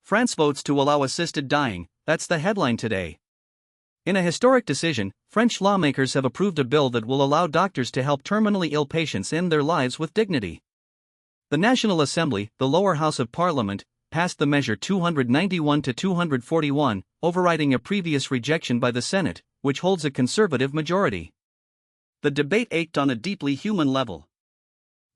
France votes to allow assisted dying, that's the headline today. In a historic decision, French lawmakers have approved a bill that will allow doctors to help terminally ill patients end their lives with dignity. The National Assembly, the lower house of Parliament, passed the measure 291 to 241, overriding a previous rejection by the Senate, which holds a conservative majority. The debate ached on a deeply human level.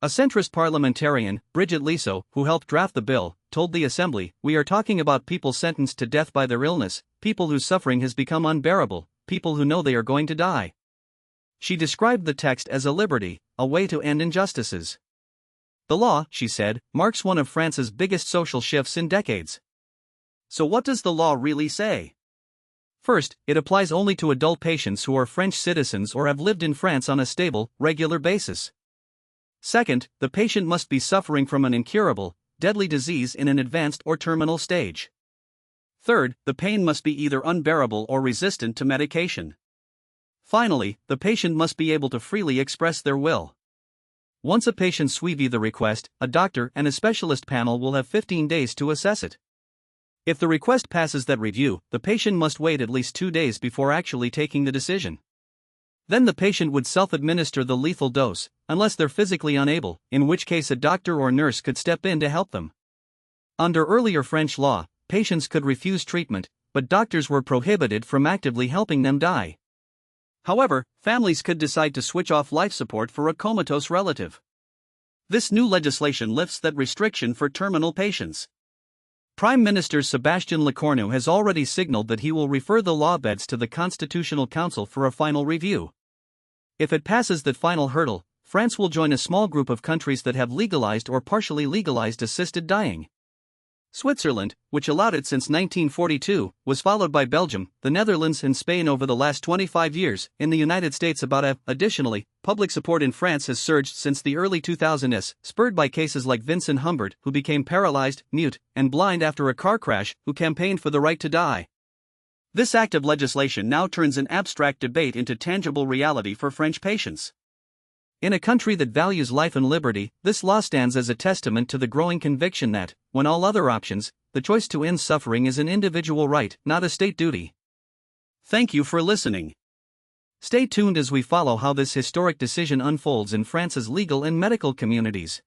A centrist parliamentarian, Brigitte Liso, who helped draft the bill, told the Assembly, "We are talking about people sentenced to death by their illness, people whose suffering has become unbearable, people who know they are going to die." She described the text as a liberty, a way to end injustices. The law, she said, marks one of France's biggest social shifts in decades. So what does the law really say? First, it applies only to adult patients who are French citizens or have lived in France on a stable, regular basis. Second, the patient must be suffering from an incurable, deadly disease in an advanced or terminal stage. Third, the pain must be either unbearable or resistant to medication. Finally, the patient must be able to freely express their will. Once a patient suivi the request, a doctor and a specialist panel will have 15 days to assess it. If the request passes that review, the patient must wait at least 2 days before actually taking the decision. Then the patient would self-administer the lethal dose, unless they're physically unable, in which case a doctor or nurse could step in to help them. Under earlier French law, patients could refuse treatment, but doctors were prohibited from actively helping them die. However, families could decide to switch off life support for a comatose relative. This new legislation lifts that restriction for terminal patients. Prime Minister Sébastien Lecornu has already signaled that he will refer the law beds to the Constitutional Council for a final review. If it passes that final hurdle, France will join a small group of countries that have legalized or partially legalized assisted dying. Switzerland, which allowed it since 1942, was followed by Belgium, the Netherlands and Spain over the last 25 years, in the United States Additionally, public support in France has surged since the early 2000s, spurred by cases like Vincent Humbert, who became paralyzed, mute, and blind after a car crash, who campaigned for the right to die. This act of legislation now turns an abstract debate into tangible reality for French patients. In a country that values life and liberty, this law stands as a testament to the growing conviction that, when all other options, the choice to end suffering is an individual right, not a state duty. Thank you for listening. Stay tuned as we follow how this historic decision unfolds in France's legal and medical communities.